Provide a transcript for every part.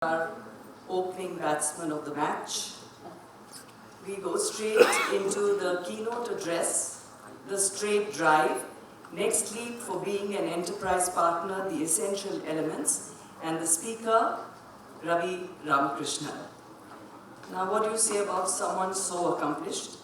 Our opening batsman of the match. We go straight into the keynote address, the straight drive, next leap for being an enterprise partner, the essential elements, and the speaker, Ravi Ramakrishnan. Now, what do you say about someone so accomplished?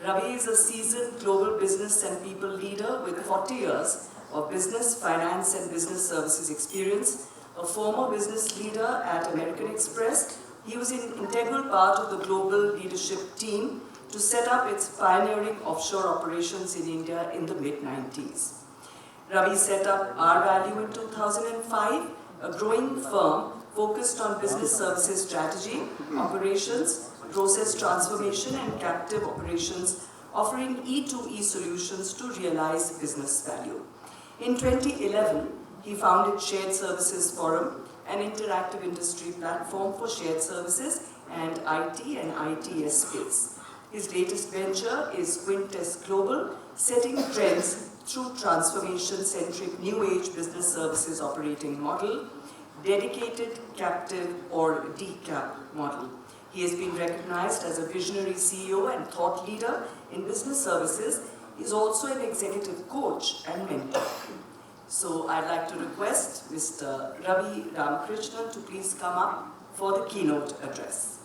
Ravi is a seasoned global business and people leader with 40 years of business, finance, and business services experience. A former business leader at American Express, he was an integral part of the global leadership team to set up its pioneering offshore operations in India in the mid-90s. Ravi set up R Value in 2005, a growing firm focused on business services strategy, operations, process transformation, and captive operations, offering E2E solutions to realize business value. In 2011, he founded Shared Services Forum, an interactive industry platform for shared services and IT and ITS space. His latest venture is Quintess Global, setting trends through transformation-centric new age business services operating model, dedicated, captive, or DCAP model. He has been recognized as a visionary CEO and thought leader in business services. He is also an executive coach and mentor. So I'd like to request Mr. Ravi Ramakrishnan to please come up for the keynote address.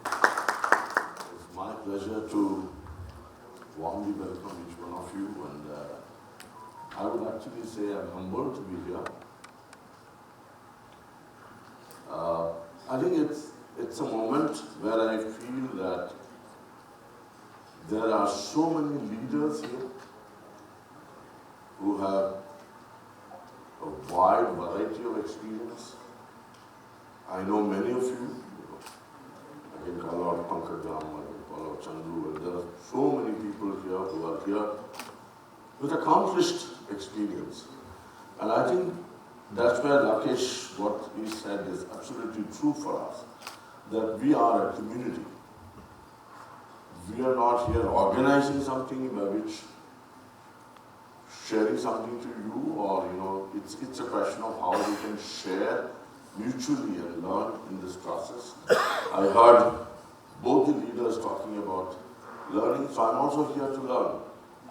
It's my pleasure to warmly welcome each one of you, and I would actually say I'm humbled to be here. I think it's a moment where I feel that there are so many leaders here who have a wide variety of experience. I know many of you. I can call out Conclave, I can call out Chandu, and there are so many people here who are here with accomplished experience. And I think that's where Rakesh, what he said is absolutely true for us, that we are a community. We are not here organizing something by which sharing something to you, or it's a question of how we can share mutually and learn in this process. I heard both the leaders talking about learning, so I'm also here to learn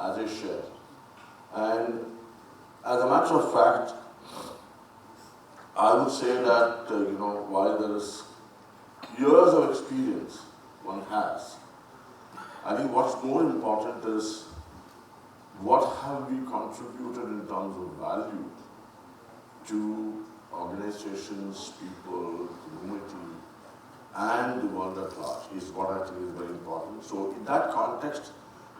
as I share. And as a matter of fact, I would say that while there is years of experience one has, I think what's more important is what have we contributed in terms of value to organizations, people, community, and the world at large is what I think is very important. So in that context,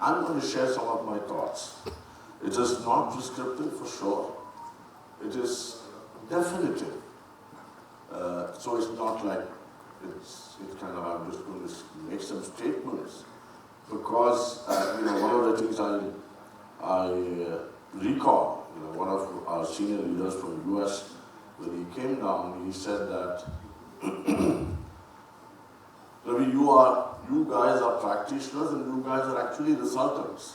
I'm going to share some of my thoughts. It is not prescriptive for sure. It is definitive. So it's not like it's kind of, I'm just going to make some statements, because one of the things I recall, one of our senior leaders from the US, when he came down, he said that, Ravi, you guys are practitioners and you guys are actually resultants.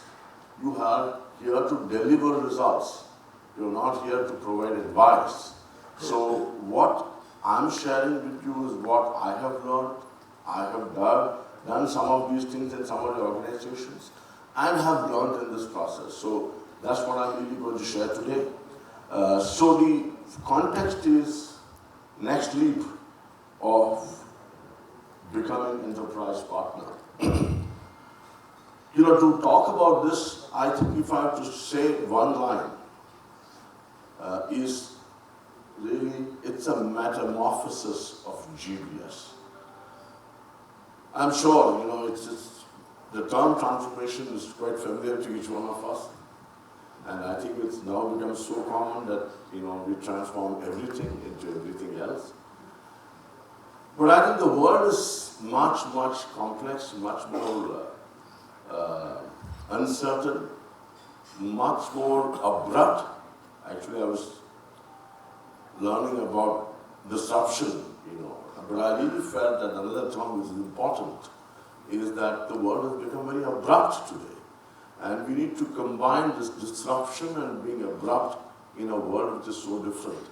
You are here to deliver results. You're not here to provide advice. So what I'm sharing with you is what I have learned. I have done some of these things in some of the organizations and have learned in this process. So that's what I'm really going to share today. So the context is next leap of becoming enterprise partner. To talk about this, I think if I have to say one line, is really, it's a metamorphosis of GBS. I'm sure, the term transformation is quite familiar to each one of us. And I think it's now become so common that, we transform everything into everything else. But I think the world is much, much complex, much more uncertain, much more abrupt. Actually, I was learning about disruption, but I really felt that another term which is important is that the world has become very abrupt today. And we need to combine this disruption and being abrupt in a world which is so different.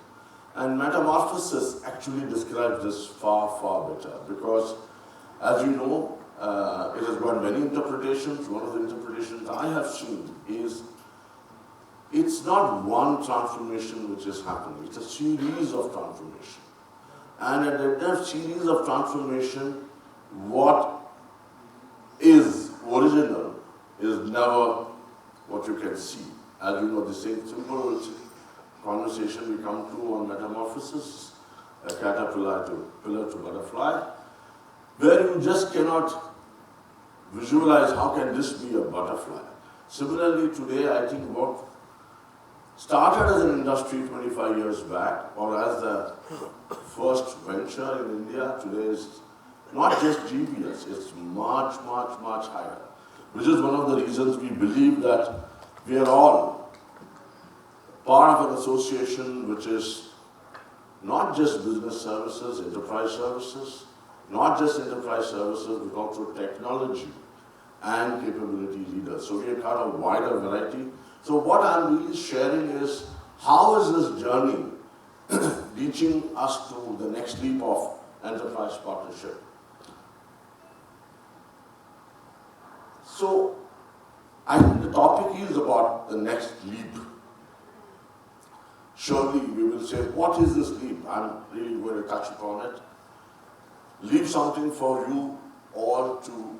And metamorphosis actually describes this far, far better because, as you know, it has got many interpretations. One of the interpretations I have seen is it's not one transformation which is happening, it's a series of transformation. And at that series of transformation, what is original is never what you can see. As you know, the same simple conversation we come to on metamorphosis, a caterpillar to pillar to butterfly, where you just cannot visualize how can this be a butterfly. Similarly, today I think what started as an industry 25 years back, or as the first venture in India, today is not just GBS, it's much, much, much higher. Which is one of the reasons we believe that we are all part of an association which is not just business services, enterprise services, not just enterprise services, but also technology and capability leaders. So we have got a wider variety. So what I'm really sharing is how is this journey reaching us to the next leap of enterprise partnership. So I think the topic is about the next leap. Surely we will say, what is this leap? I'm really going to touch upon it. Leave something for you all to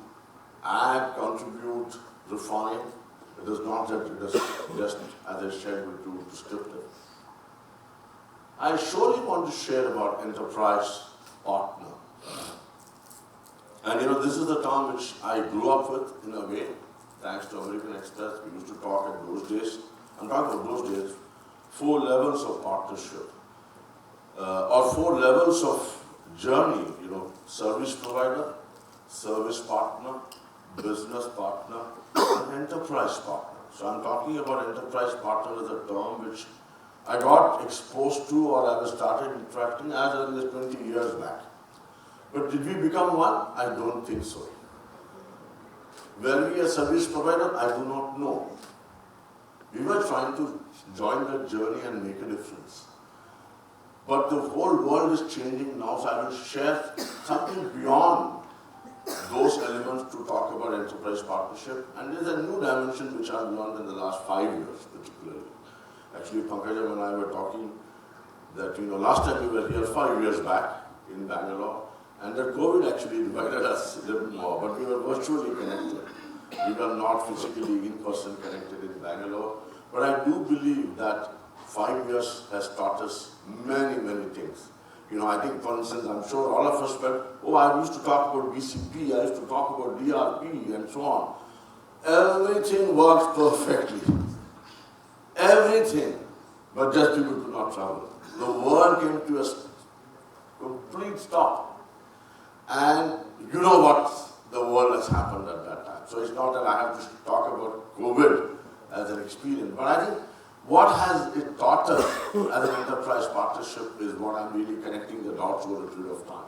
add, contribute, refine. It is not that it is just, as I said, too prescriptive. I surely want to share about enterprise partner. And this is the term which I grew up with in a way, thanks to American Express. We used to talk at those days. I'm talking about those days, 4 levels of partnership, or 4 levels of journey, service provider, service partner, business partner, and enterprise partner. So I'm talking about enterprise partner as a term which I got exposed to or I started interacting as early as 20 years back. But did we become one? I don't think so. Were we a service provider? I do not know. We were trying to join that journey and make a difference. But the whole world is changing now, so I will share something beyond those elements to talk about enterprise partnership. And there's a new dimension which I've learned in the last 5 years, particularly. Actually, Pankajam and I were talking that, last time we were here 5 years back in Bangalore, and that COVID actually divided us a little more, but we were virtually connected. We were not physically in-person connected in Bangalore. But I do believe that 5 years has taught us many, many things. I think, for instance, I'm sure all of us felt, I used to talk about BCP, I used to talk about DRP, and so on. Everything works perfectly. Everything. But just people could not travel. The world came to a complete stop. And you know what the world has happened at that time. So it's not that I have to talk about COVID as an experience. But I think what has it taught us as an enterprise partnership is what I'm really connecting the dots over a period of time.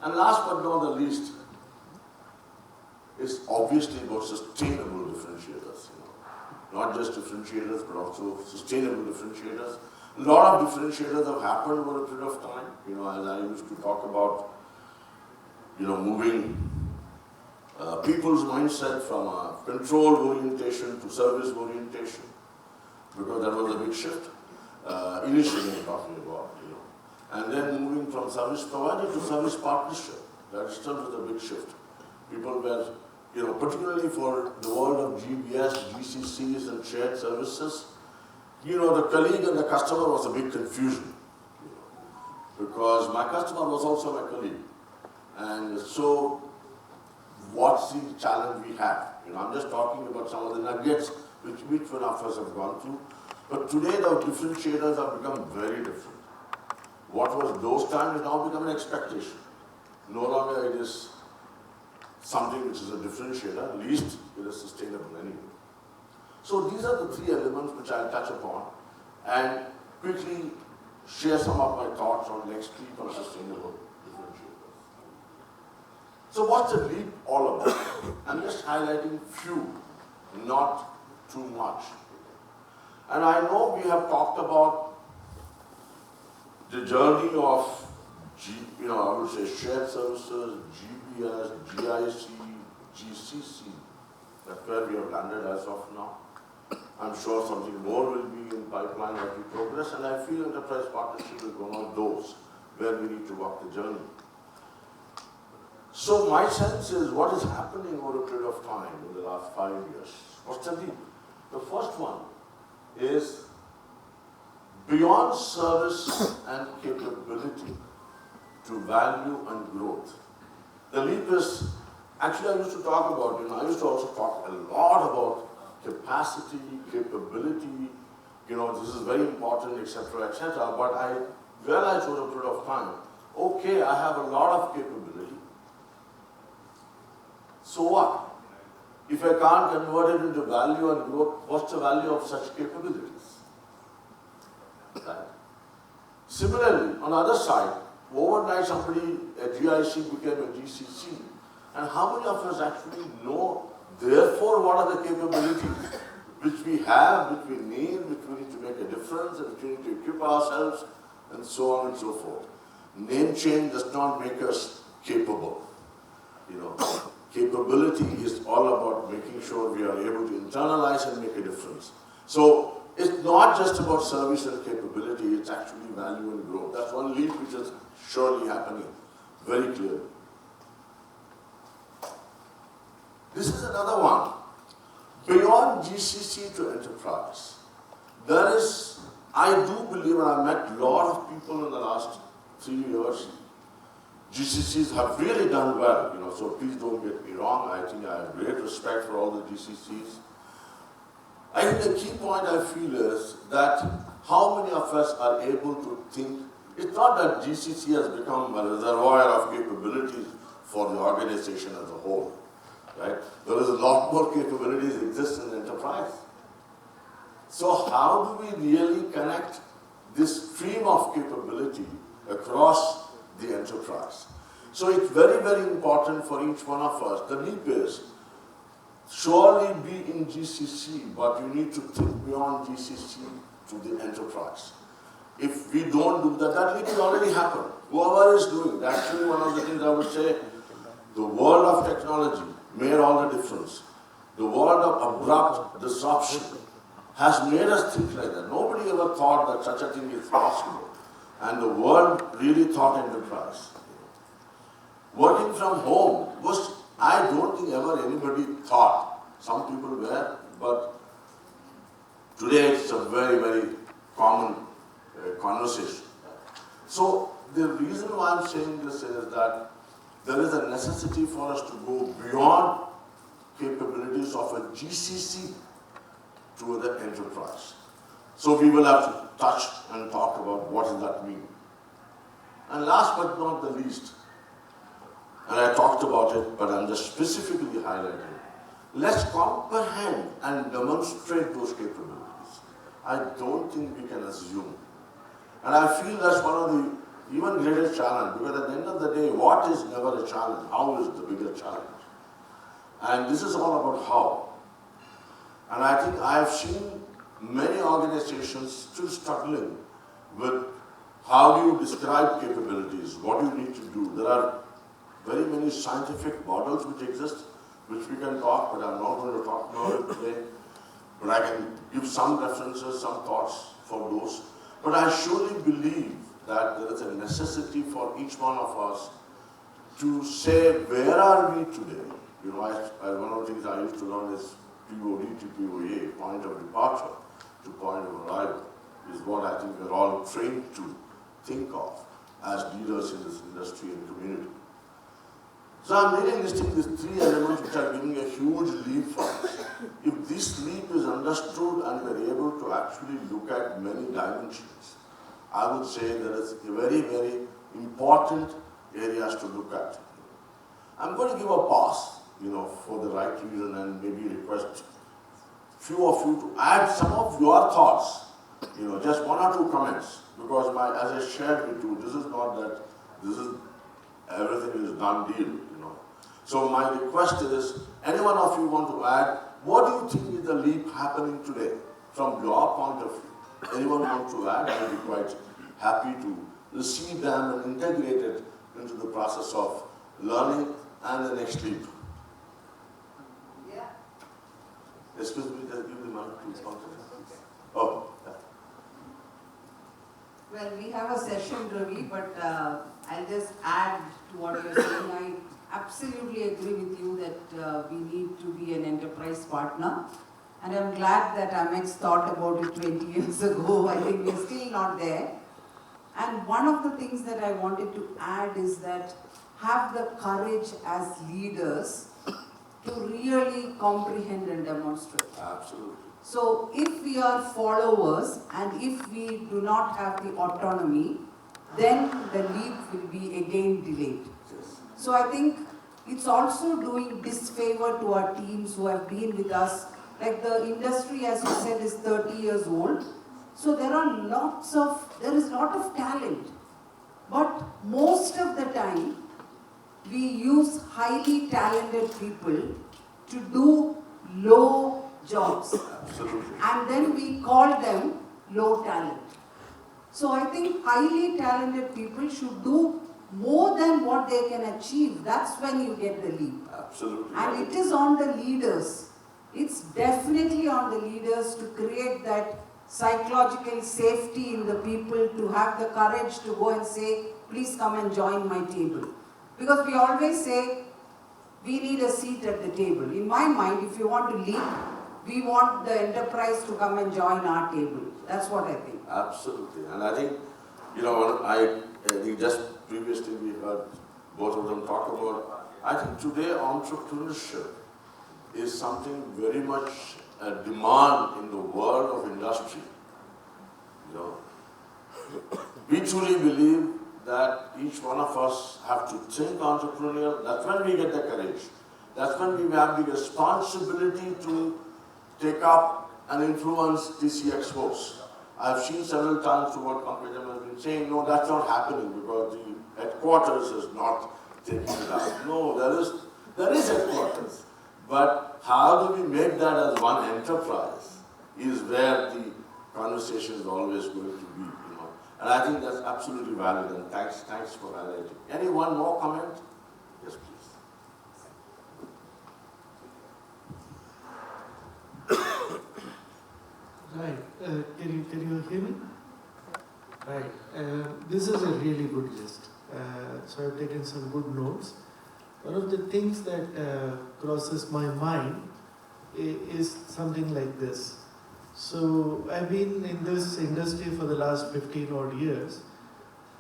And last but not the least, is obviously about sustainable differentiators. Not just differentiators, but also sustainable differentiators. A lot of differentiators have happened over a period of time. As I used to talk about, moving people's mindset from a control orientation to service orientation, because that was a big shift. Initially I'm talking about, and then moving from service provider to service partnership. That itself was a big shift. People were, particularly for the world of GBS, GCCs and shared services, the colleague and the customer was a big confusion. Because my customer was also my colleague. And so, what's the challenge we have? I'm just talking about some of the nuggets which one of us have gone through. But today the differentiators have become very different. What was those times has now become an expectation. No longer it is something which is a differentiator, at least it is sustainable anyway. So these are the 3 elements which I'll touch upon and quickly share some of my thoughts on next leap on sustainable differentiators. So what's the leap all about? I'm just highlighting few, not too much. And I know we have talked about the journey of, I would say shared services, GPS, GIC, GCC, that's where we have landed as of now. I'm sure something more will be in pipeline as we progress, and I feel enterprise partnership is one of those where we need to walk the journey. So my sense is what is happening over a period of time in the last 5 years. What's the leap? The first one is beyond service and capability to value and growth. The leap is, actually I used to talk about, I used to also talk a lot about capacity, capability, this is very important, etc., etc. But I realized over a period of time, okay, I have a lot of capability. So what? If I can't convert it into value and growth, what's the value of such capabilities? Right? Similarly, on the other side, overnight somebody, a GIC became a GCC. And how many of us actually know, therefore, what are the capabilities which we have, which we need to make a difference, and which we need to equip ourselves, and so on and so forth. Name change does not make us capable. Capability is all about making sure we are able to internalize and make a difference. So it's not just about service and capability, it's actually value and growth. That's one leap which is surely happening, very clearly. This is another one. Beyond GCC to enterprise, there is, I do believe, and I've met a lot of people in the last 3 years, GCCs have really done well, so please don't get me wrong. I think I have great respect for all the GCCs. I think the key point I feel is that how many of us are able to think, it's not that GCC has become a reservoir of capabilities for the organization as a whole, right? There is a lot more capabilities exist in the enterprise. So how do we really connect this stream of capability across the enterprise? So it's very, very important for each one of us. The leap is surely be in GCC, but you need to think beyond GCC to the enterprise. If we don't do that, that leap will already happen. Whoever is doing it, actually one of the things I would say, the world of technology made all the difference. The world of abrupt disruption has made us think like that. Nobody ever thought that such a thing is possible. And the world really thought enterprise. Working from home was, I don't think ever anybody thought. Some people were, but today it's a very, very common conversation. So the reason why I'm saying this is that there is a necessity for us to go beyond capabilities of a GCC to the enterprise. So we will have to touch and talk about what does that mean. And last but not the least, and I talked about it, but I'm just specifically highlighting, let's comprehend and demonstrate those capabilities. I don't think we can assume. And I feel that's one of the even greater challenge, because at the end of the day, what is never a challenge? How is the bigger challenge? And this is all about how. And I think I have seen many organizations still struggling with how do you describe capabilities, what do you need to do. There are very many scientific models which exist, which we can talk, but I'm not going to talk about it today. But I can give some references, some thoughts for those. But I surely believe that there is a necessity for each one of us to say, where are we today? One of the things I used to learn is POD to POA, point of departure to point of arrival, is what I think we're all trained to think of as leaders in this industry and community. So I'm really listing these 3 elements which are giving a huge leap for us. If this leap is understood and we're able to actually look at many dimensions, I would say there is a very, very important areas to look at. I'm going to give a pause, for the right reason, and maybe request few of you to add some of your thoughts, just 1 or 2 comments, because as I shared with you, this is not that everything is done deal, So my request is, any one of you want to add, what do you think is the leap happening today from your point of view? Anyone want to add? I'll be quite happy to receive them and integrate it into the process of learning and the next leap. Yeah. Excuse me, can I give the mic to Conclave? Oh, yeah. Well, we have a session, Ravi, but I'll just add to what you're saying. I absolutely agree with you that we need to be an enterprise partner. And I'm glad that Amex thought about it 20 years ago. I think we're still not there. And one of the things that I wanted to add is that have the courage as leaders to really comprehend and demonstrate. Absolutely. So if we are followers and if we do not have the autonomy, then the leap will be again delayed. Yes. So I think it's also doing disfavor to our teams who have been with us. Like the industry, as you said, is 30 years old. So there is a lot of talent. But most of the time, we use highly talented people to do low jobs. Absolutely. And then we call them low talent. So I think highly talented people should do more than what they can achieve. That's when you get the leap. Absolutely. And it is on the leaders. It's definitely on the leaders to create that psychological safety in the people, to have the courage to go and say, please come and join my table. Because we always say, we need a seat at the table. In my mind, if you want to lead, we want the enterprise to come and join our table. That's what I think. Absolutely. And I think, I think just previously we heard both of them talk about, I think today entrepreneurship is something very much a demand in the world of industry. We truly believe that each one of us have to think entrepreneurial. That's when we get the courage. That's when we have the responsibility to take up and influence DC expos. I've seen several times through what Conclave has been saying, no, that's not happening because the headquarters is not taking it up. No, there is headquarters. But how do we make that as one enterprise is where the conversation is always going to be, And I think that's absolutely valid, and thanks for highlighting. Any one more comment? Yes, please. Right. Can you hear me? Right. This is a really good list. So I've taken some good notes. One of the things that crosses my mind is something like this. So I've been in this industry for the last 15 odd years,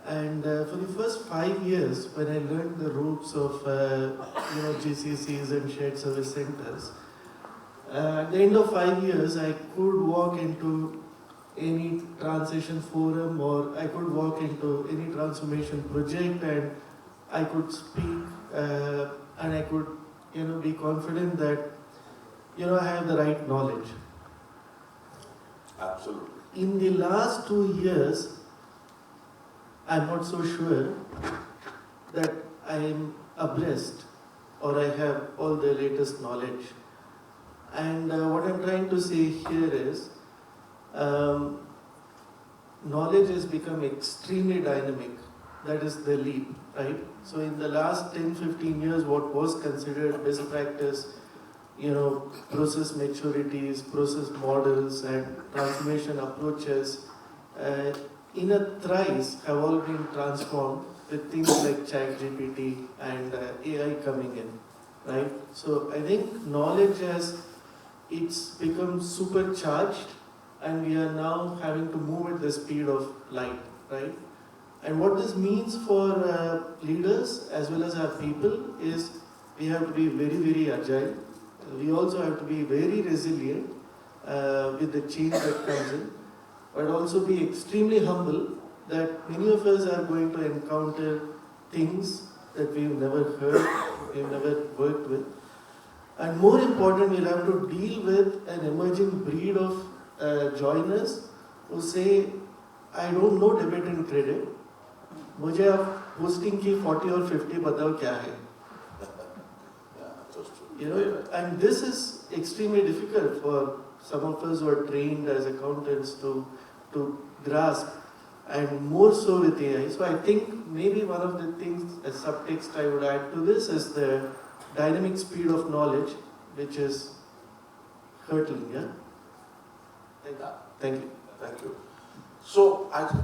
and for the first 5 years, when I learned the ropes of GCCs and shared service centers, at the end of 5 years, I could walk into any transition forum, or I could walk into any transformation project, and I could speak, and I could be confident that I have the right knowledge. Absolutely. In the last 2 years, I'm not so sure that I am abreast or I have all the latest knowledge. And what I'm trying to say here is, knowledge has become extremely dynamic. That is the leap, right? So in the last 10-15 years, what was considered best practice, process maturities, process models, and transformation approaches, in a thrice have all been transformed with things like ChatGPT and AI coming in, right? So I think knowledge it's become supercharged, and we are now having to move at the speed of light, right? And what this means for leaders as well as our people is we have to be very, very agile. We also have to be very resilient with the change that comes in, but also be extremely humble that many of us are going to encounter things that we've never heard, we've never worked with. And more important, we'll have to deal with an emerging breed of joiners who say, I don't know debit and credit. मुझे आप posting की 40 और 50 बताओ क्या है? And this is extremely difficult for some of us who are trained as accountants to grasp and more so with AI. So I think maybe one of the things as subtext I would add to this is the dynamic speed of knowledge, which is hurtling. Yeah. Thank you. Thank you. So I think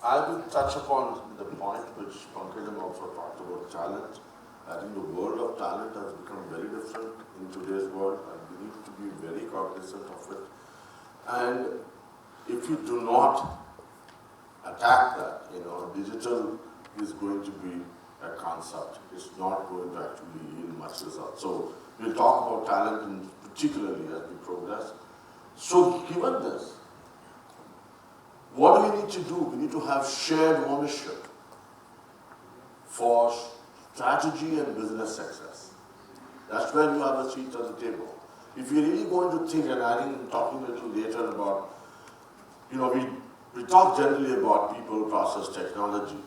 I will touch upon the point which Conclave also talked about, talent. I think the world of talent has become very different in today's world, and we need to be very cognizant of it. And if you do not attack that, digital is going to be a concept. It's not going to actually yield much result. So we'll talk about talent particularly as we progress. So given this, what do we need to do? We need to have shared ownership for strategy and business success. That's where you have a seat at the table. If you're really going to think, and I think talking a little later about, we talk generally about people, process, technology.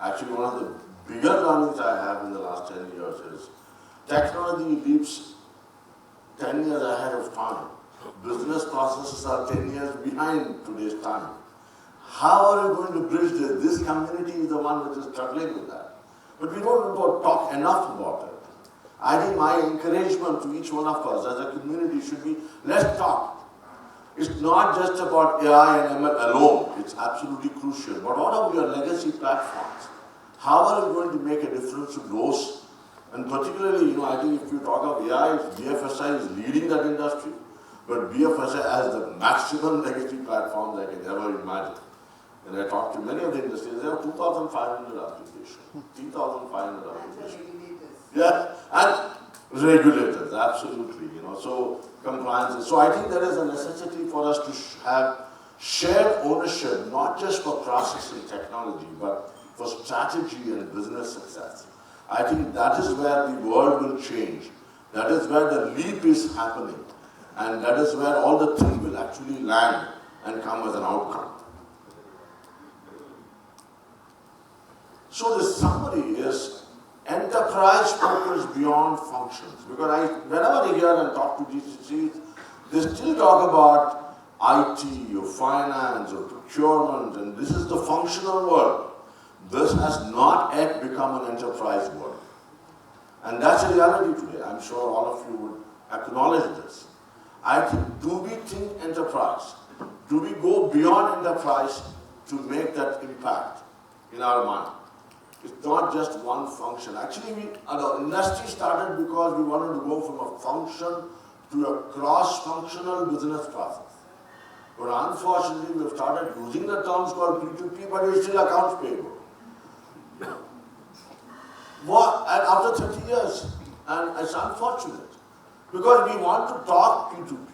Actually, one of the bigger learnings I have in the last 10 years is technology leaps 10 years ahead of time. Business processes are 10 years behind today's time. How are we going to bridge this? This community is the one which is struggling with that. But we don't talk enough about it. I think my encouragement to each one of us as a community should be, let's talk. It's not just about AI and ML alone. It's absolutely crucial. But what about your legacy platforms? How are we going to make a difference to those? And particularly, I think if you talk of AI, BFSI is leading that industry. But BFSI has the maximum legacy platforms I can ever imagine. And I talked to many of the industries, there are 2,500 applications, 3,500 applications. Yeah, and regulators, absolutely, so compliance. So I think there is a necessity for us to have shared ownership, not just for processing technology, but for strategy and business success. I think that is where the world will change. That is where the leap is happening. And that is where all the things will actually land and come as an outcome. So the summary is enterprise focus beyond functions. Because whenever I hear and talk to GCCs, they still talk about IT or finance or procurement, and this is the functional world. This has not yet become an enterprise world. And that's a reality today. I'm sure all of you would acknowledge this. I think, do we think enterprise? Do we go beyond enterprise to make that impact in our mind? It's not just one function. Actually, the industry started because we wanted to go from a function to a cross-functional business process. But unfortunately, we've started using the terms called P2P, but it's still accounts payable. And after 30 years, and it's unfortunate. Because we want to talk P2P,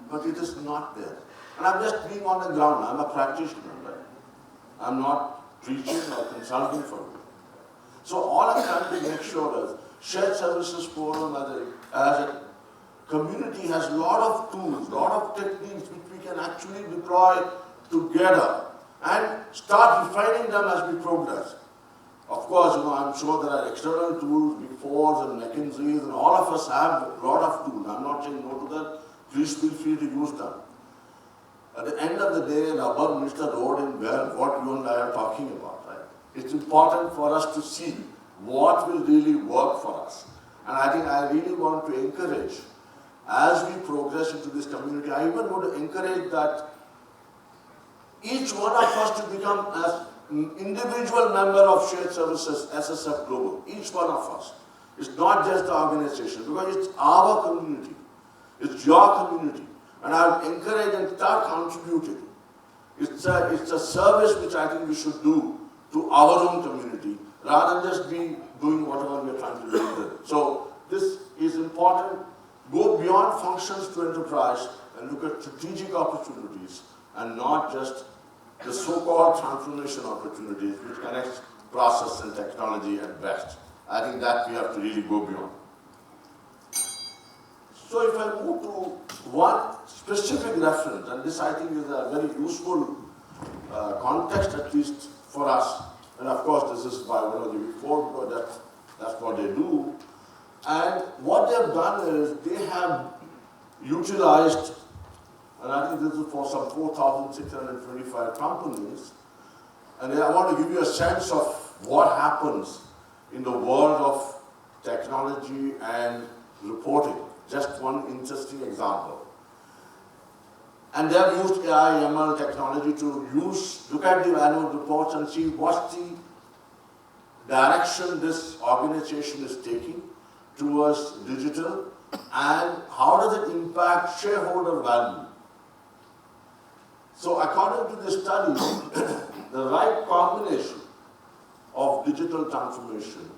but it is not there. And I'm just being on the ground. I'm a practitioner, right? I'm not preaching or consulting for you. So all I'm trying to make sure is shared services forum as a community has a lot of tools, a lot of techniques which we can actually deploy together and start refining them as we progress. Of course, I'm sure there are external tools, Big Fours and McKinsey's, and all of us have a lot of tools. I'm not saying no to that. Please feel free to use them. At the end of the day, above Mr. Road in Bern, what you and I are talking about, right? It's important for us to see what will really work for us. And I think I really want to encourage, as we progress into this community, I even want to encourage that each one of us to become as individual member of shared services, SSF Global, each one of us. It's not just the organization, because it's our community. It's your community. And I would encourage and start contributing. It's a service which I think we should do to our own community, rather than just be doing whatever we're trying to do with it. So this is important. Go beyond functions to enterprise and look at strategic opportunities and not just the so-called transformation opportunities which connects process and technology at best. I think that we have to really go beyond. So if I move to one specific reference, and this I think is a very useful context at least for us, and of course this is by one of the Big Four, because that's what they do. And what they've done is they have utilized, and I think this is for some 4,625 companies, And then I want to give you a sense of what happens in the world of technology and reporting. Just one interesting example. And they have used AI, ML technology to look at the annual reports and see what's the direction this organization is taking towards digital and how does it impact shareholder value. So according to this study, the right combination of digital transformation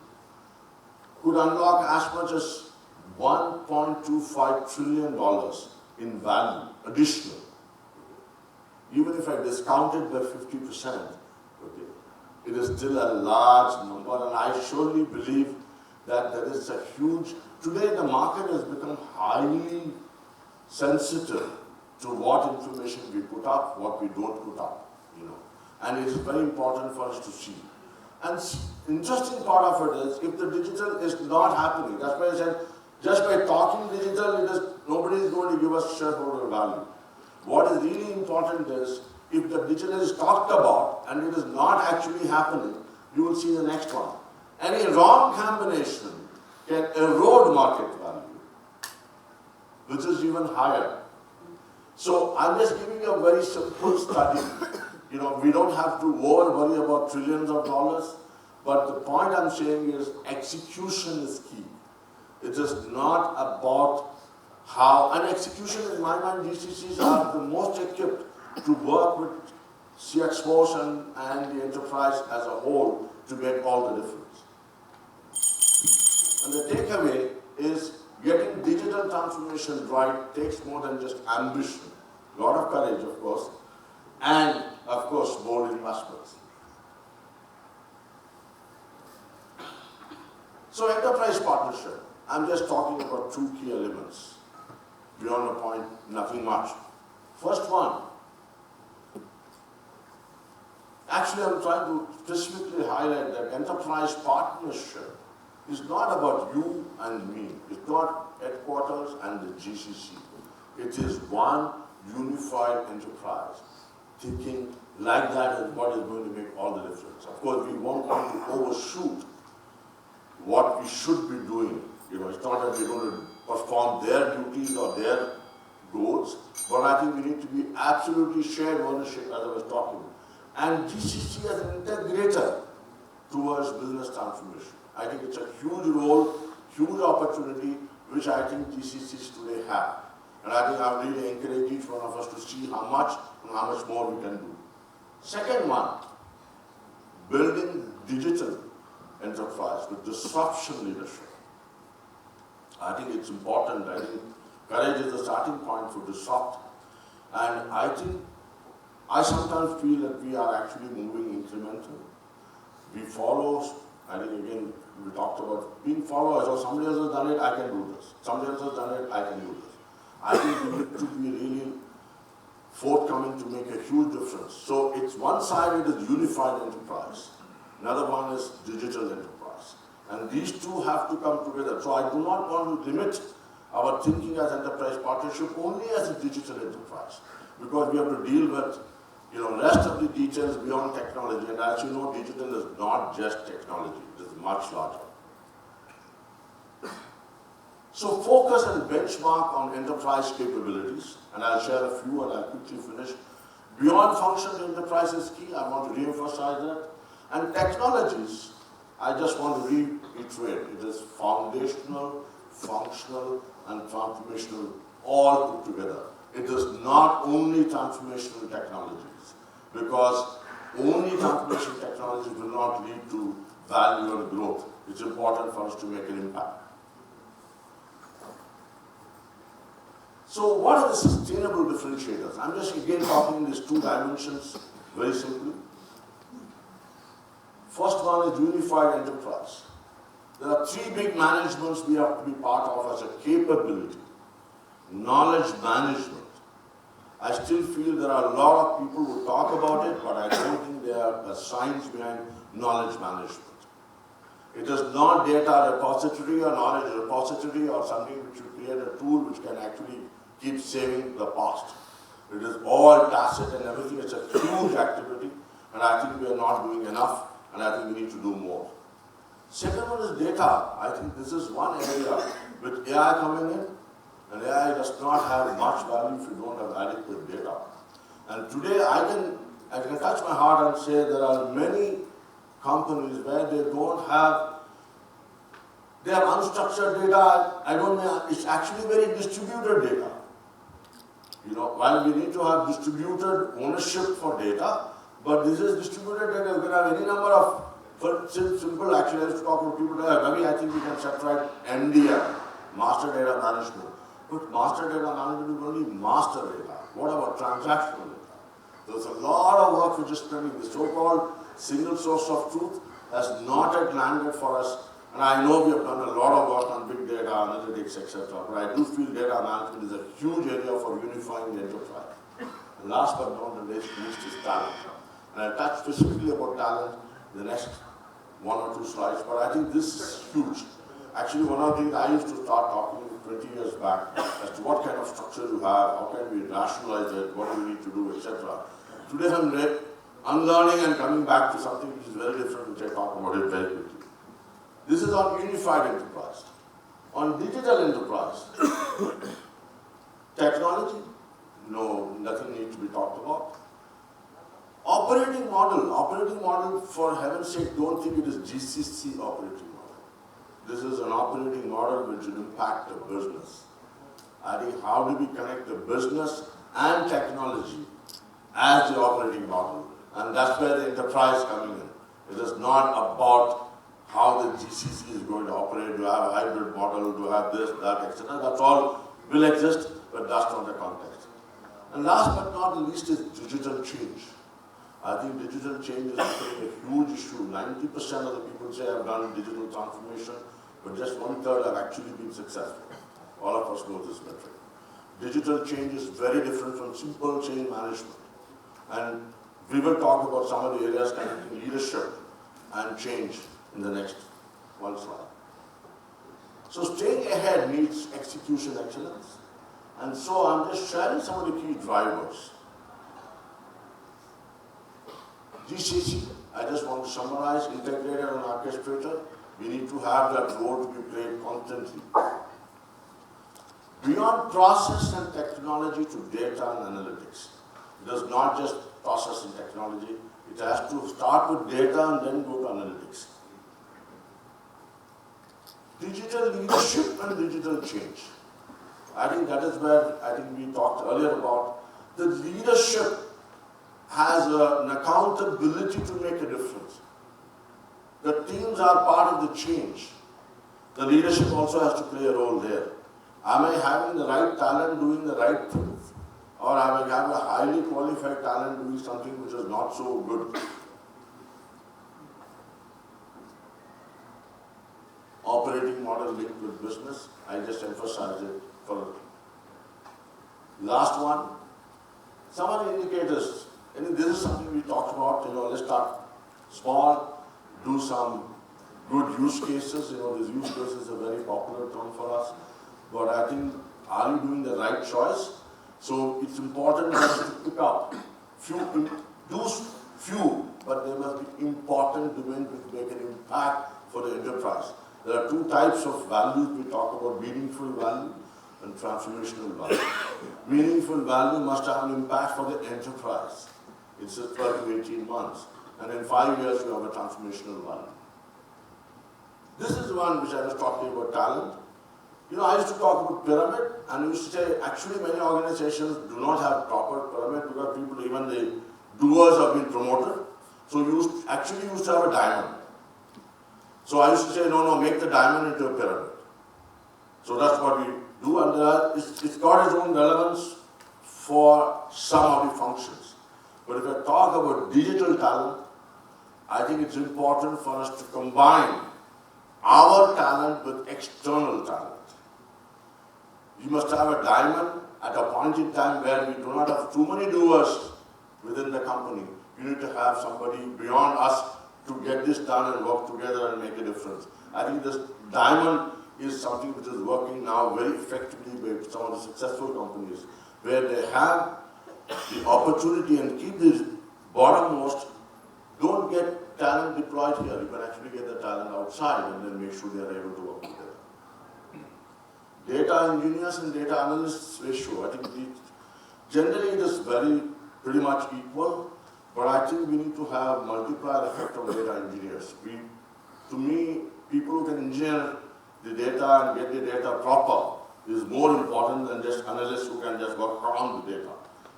could unlock as much as $1.25 trillion in value, additional. Even if I discount it by 50%, okay, it is still a large number, and I surely believe that there is a huge, today the market has become highly sensitive to what information we put up, what we don't put up, and it is very important for us to see. And interesting part of it is, if the digital is not happening, that's why I said, just by talking digital, nobody is going to give us shareholder value. What is really important is, if the digital is talked about and it is not actually happening, you will see the next one. Any wrong combination can erode market value, which is even higher. So I'm just giving you a very simple study. We don't have to worry about trillions of dollars, but the point I'm saying is execution is key. It is not about how, and execution in my mind, GCCs are the most equipped to work with CXOs and the enterprise as a whole to make all the difference. And the takeaway is getting digital transformation right takes more than just ambition, a lot of courage, of course, and, of course, bold investments. So enterprise partnership, I'm just talking about two key elements. Beyond the point, nothing much. First one, actually I'm trying to specifically highlight that enterprise partnership is not about you and me. It's not headquarters and the GCC. It is one unified enterprise. Thinking like that is what is going to make all the difference. Of course, we won't want to overshoot what we should be doing. It's not that we're going to perform their duties or their goals, but I think we need to be absolutely shared ownership, as I was talking. And GCC as an integrator towards business transformation. I think it's a huge role, huge opportunity, which I think GCCs today have. And I think I really encourage each one of us to see how much and how much more we can do. Second one, building digital enterprise with disruption leadership. I think it's important. I think courage is the starting point for disrupt. And I sometimes feel that we are actually moving incrementally. We follow, I think again, we talked about being followers, or somebody else has done it, I can do this. Somebody else has done it, I can do this. I think we need to be really forthcoming to make a huge difference. So it's one side, it is unified enterprise. Another one is digital enterprise. And these two have to come together. So I do not want to limit our thinking as enterprise partnership only as a digital enterprise, because we have to deal with rest of the details beyond technology. And as you know, digital is not just technology, it is much larger. So focus and benchmark on enterprise capabilities, and I'll share a few and I'll quickly finish. Beyond functional enterprise is key, I want to re-emphasize that. And technologies, I just want to reiterate, it is foundational, functional, and transformational all put together. It is not only transformational technologies, because only transformational technologies will not lead to value and growth. It's important for us to make an impact. So what are the sustainable differentiators? I'm just again talking in these two dimensions very simply. First one is unified enterprise. There are three big managements we have to be part of as a capability. Knowledge management. I still feel there are a lot of people who talk about it, but I don't think there are science behind knowledge management. It is not data repository or knowledge repository or something which you create a tool which can actually keep saving the past. It is all tacit and everything. It's a huge activity, and I think we are not doing enough, and I think we need to do more. Second one is data. I think this is one area with AI coming in, and AI does not have much value if you don't have adequate data. And today I can touch my heart and say there are many companies where they have unstructured data. I don't know, it's actually very distributed data. You know, while we need to have distributed ownership for data, but this is distributed data. You can have any number of, for simple, actually, I used to talk to people, Ravi, I think we can set right MDM, Master Data Management. But Master Data Management is only master data. What about transactional data? There's a lot of work which is spending. The so-called single source of truth has not yet landed for us. And I know we have done a lot of work on big data, analytics, etc. But I do feel data management is a huge area for unifying the enterprise. And last but not the least is talent. And I'll touch specifically about talent in the next 1 or 2 slides, but I think this is huge. Actually, one of the things I used to start talking 20 years back as to what kind of structure you have, how can we rationalize it, what do we need to do, etc. Today I'm unlearning and coming back to something which is very different, which I talk about it very quickly. This is on unified enterprise. On digital enterprise, technology, no, nothing needs to be talked about. Operating model, for heaven's sake, don't think it is GCC operating model. This is an operating model which will impact the business. I think how do we connect the business and technology as the operating model? And that's where the enterprise coming in. It is not about how the GCC is going to operate, do you have a hybrid model, do you have this, that, etc. That's all will exist, but that's not the context. And last but not the least is digital change. I think digital change is becoming a huge issue. 90% of the people say I've done digital transformation, but just 1/3 have actually been successful. All of us know this metric. Digital change is very different from simple change management. And we will talk about some of the areas connecting leadership and change in the next one slide. So staying ahead needs execution excellence. And so I'm just sharing some of the key drivers. GCC, I just want to summarize, integrator and orchestrator. We need to have that role to be played constantly. Beyond process and technology to data and analytics. It is not just process and technology. It has to start with data and then go to analytics. Digital leadership and digital change. I think that is where I think we talked earlier about the leadership has an accountability to make a difference. The teams are part of the change. The leadership also has to play a role there. Am I having the right talent doing the right things? Or am I having a highly qualified talent doing something which is not so good? Operating model linked with business, I just emphasized it further. Last one, some of the indicators. This is something we talked about, let's start small, do some good use cases. These use cases are a very popular term for us. But I think, are you doing the right choice? So it's important for us to pick up few, but they must be important to make an impact for the enterprise. There are 2 types of values. We talk about meaningful value and transformational value. Meaningful value must have an impact for the enterprise. It's 12 to 18 months. And in 5 years, you have a transformational value. This is one which I was talking about talent. I used to talk about pyramid, and I used to say, actually many organizations do not have proper pyramid because people, even the doers have been promoted. So you actually used to have a diamond. So I used to say, no, make the diamond into a pyramid. So that's what we do, and it's got its own relevance for some of the functions. But if I talk about digital talent, I think it's important for us to combine our talent with external talent. You must have a diamond at a point in time where we do not have too many doers within the company. You need to have somebody beyond us to get this done and work together and make a difference. I think this diamond is something which is working now very effectively with some of the successful companies, where they have the opportunity and keep this bottommost don't get talent deployed here. You can actually get the talent outside and then make sure they are able to work together. Data engineers and data analysts ratio, I think generally it is pretty much equal, but I think we need to have multiplier effect of data engineers. To me, people who can engineer the data and get the data proper is more important than just analysts who can just work around the data.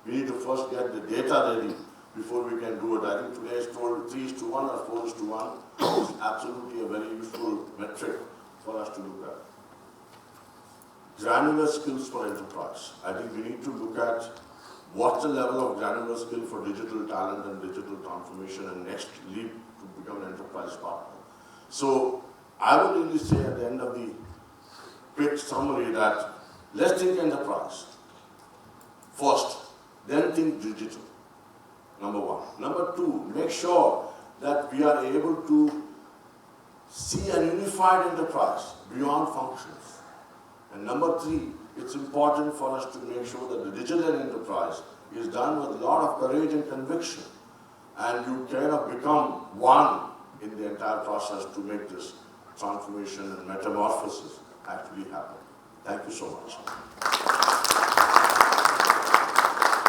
We need to first get the data ready before we can do it. I think today is told 3:1 or 4:1 is absolutely a very useful metric for us to look at. Granular skills for enterprise. I think we need to look at what's the level of granular skill for digital talent and digital transformation and next leap to become an enterprise partner. So I would really say at the end of the quick summary that let's think enterprise first, then think digital, number one. Number two, make sure that we are able to see a unified enterprise beyond functions. And number three, it's important for us to make sure that the digital enterprise is done with a lot of courage and conviction. And you kind of become one in the entire process to make this transformation and metamorphosis actually happen. Thank you so much.